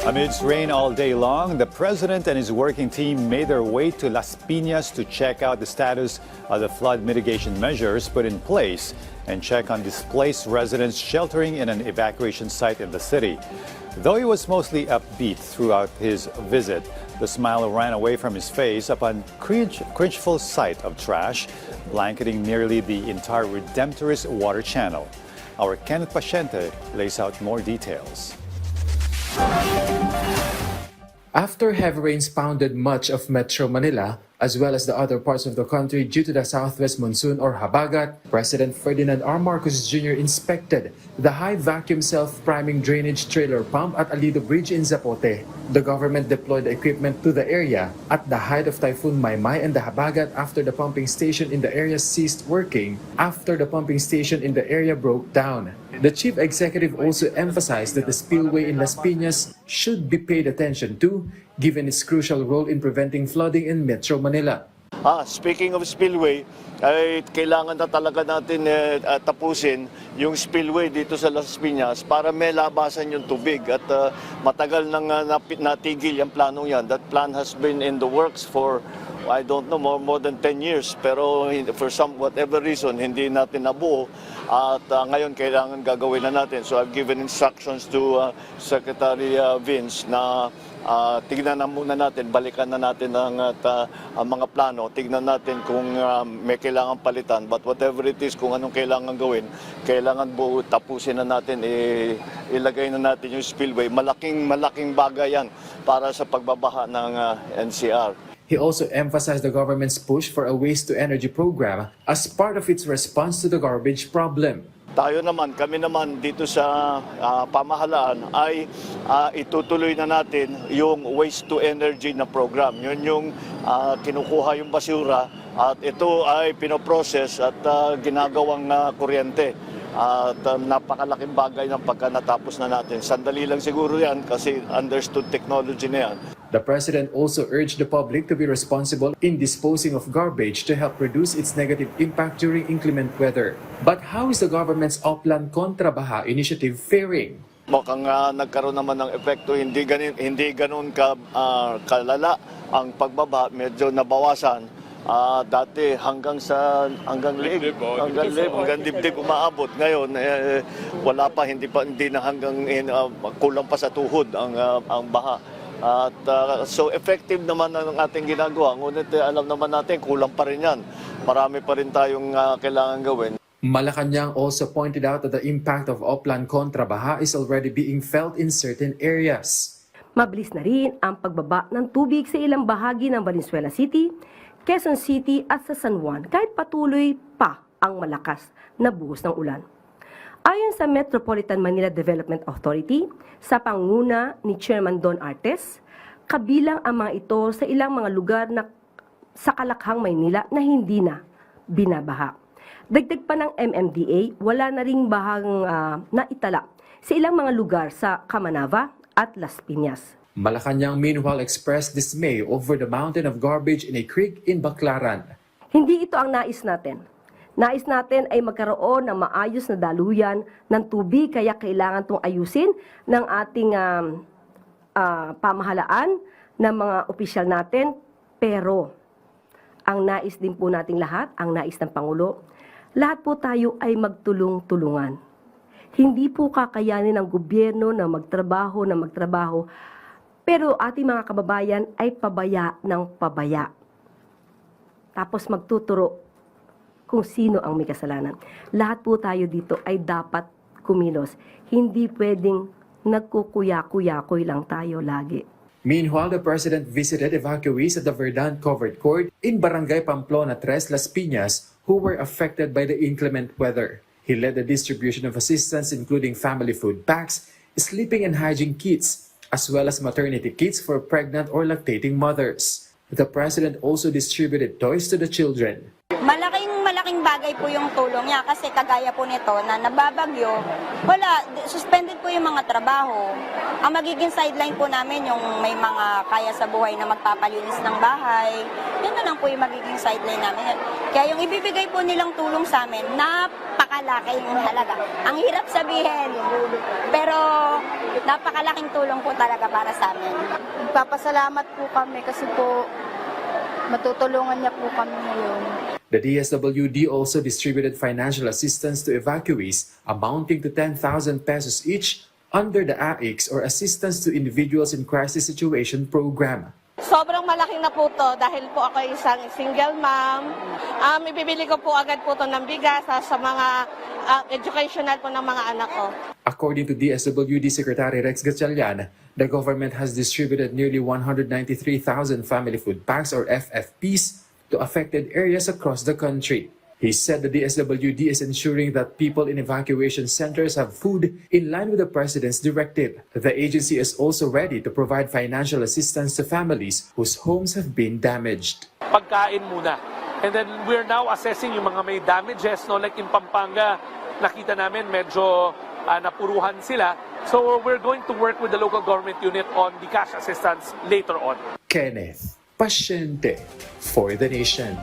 Amidst rain all day long, the president and his working team made their way to Las Piñas to check out the status of the flood mitigation measures put in place and check on displaced residents sheltering in an evacuation site in the city. Though he was mostly upbeat throughout his visit, the smile ran away from his face upon cringeful sight of trash blanketing nearly the entire Redemptorist water channel. Our Kenneth Paciente lays out more details. After heavy rains pounded much of Metro Manila, as well as the other parts of the country due to the southwest monsoon or habagat, President Ferdinand R. Marcos Jr. inspected the high vacuum self-priming drainage trailer pump at Alido Bridge in Zapote. The government deployed the equipment to the area at the height of Typhoon Maymay and the habagat after the pumping station in the area ceased working after the pumping station in the area broke down. The chief executive also emphasized that the spillway in Las Piñas should be paid attention to, given its crucial role in preventing flooding in Metro Manila. Speaking of spillway, ay kailangan na talaga natin tapusin yung spillway dito sa Las Piñas para may labasan yung tubig at matagal nang natigil yung planong yan. That plan has been in the works for I don't know, more than 10 years. Pero for whatever reason, hindi natin nabuo. At ngayon, kailangan gagawin na natin. So I've given instructions to Secretary Vince na tignan na muna natin, balikan na natin ang mga plano. Tignan natin kung may kailangan palitan. But whatever it is, kung anong kailangan gawin, kailangan buo, tapusin na natin, ilagay na natin yung spillway. Malaking bagay yan para sa pagbabaha ng NCR. He also emphasized the government's push for a waste-to-energy program as part of its response to the garbage problem. Kami naman dito sa pamahalaan ay itutuloy na natin yung waste-to-energy na program. Yun yung kinukuha yung basura at ito ay pinoprocess at ginagawang kuryente. At napakalaking bagay ng pagka natapos na natin. Sandali lang siguro yan kasi understood technology na yan. The president also urged the public to be responsible in disposing of garbage to help reduce its negative impact during inclement weather. But how is the government's Oplan Kontra Baha initiative faring? Mukhang nagkaroon naman ng epekto, hindi ganun kalala ang pagbaba, medyo nabawasan. Dati hanggang dibdib umaabot. Ngayon wala pa, hindi na hanggang kulang pa sa tuhod ang baha. At so effective naman ang ating ginagawa. Ngunit alam naman natin kulang pa rin yan. Marami pa rin tayong kailangan gawin. Malacanang also pointed out that the impact of Oplan Kontra Baha is already being felt in certain areas. Mabilis na rin ang pagbaba ng tubig sa ilang bahagi ng Valenzuela City, Quezon City at sa San Juan kahit patuloy pa ang malakas na buhos ng ulan. Ayon sa Metropolitan Manila Development Authority, sa panguna ni Chairman Don Artes, kabilang ang mga ito sa ilang mga lugar na sa Kalakhang, Maynila na hindi na binabaha. Dagdag pa ng MMDA, wala na ring bahang naitala sa ilang mga lugar sa Camanava at Las Piñas. Malacanang meanwhile expressed dismay over the mountain of garbage in a creek in Baclaran. Hindi ito ang nais natin. Nais natin ay magkaroon ng maayos na daluyan ng tubig, kaya kailangan itong ayusin ng ating pamahalaan, ng mga opisyal natin. Pero ang nais din po nating lahat, ang nais ng Pangulo, lahat po tayo ay magtulong-tulungan. Hindi po kakayanin ng gobyerno na magtrabaho, pero ating mga kababayan ay pabaya ng pabaya. Tapos magtuturo kung sino ang may kasalanan. Lahat po tayo dito ay dapat kumilos. Hindi pwedeng nagkukuya-kuya-kuy lang tayo lagi. Meanwhile, the president visited evacuees at the Verdant Covered Court in Barangay Pamplona 3, Las Piñas, who were affected by the inclement weather. He led the distribution of assistance including family food packs, sleeping and hygiene kits, as well as maternity kits for pregnant or lactating mothers. The president also distributed toys to the children. Malaking bagay po yung tulong niya kasi kagaya po nito na nababagyo, suspended po yung mga trabaho. Ang magiging sideline po namin yung may mga kaya sa buhay na magpapalinis ng bahay. Yun na lang po yung magiging sideline namin. Kaya yung ibibigay po nilang tulong sa amin, napakalaking halaga. Ang hirap sabihin, pero napakalaking tulong po talaga para sa amin. Nagpapasalamat po kami kasi po matutulungan niya po kami ngayon. The DSWD also distributed financial assistance to evacuees amounting to 10,000 pesos each under the AICS or Assistance to Individuals in Crisis Situation program. Sobrang malaking na po to dahil po ako isang single mom. Ibibili ko po agad po to ng bigas sa mga educational po ng mga anak ko. According to DSWD Secretary Rex Gatchalian, the government has distributed nearly 193,000 family food packs or FFPs to affected areas across the country. He said the DSWD is ensuring that people in evacuation centers have food in line with the President's directive. The agency is also ready to provide financial assistance to families whose homes have been damaged. Pagkain muna. And then we're now assessing yung mga may damages, no? Like in Pampanga, nakita namin medyo napuruhan sila. So we're going to work with the local government unit on the cash assistance later on. Kenneth Pasyente for the Nation.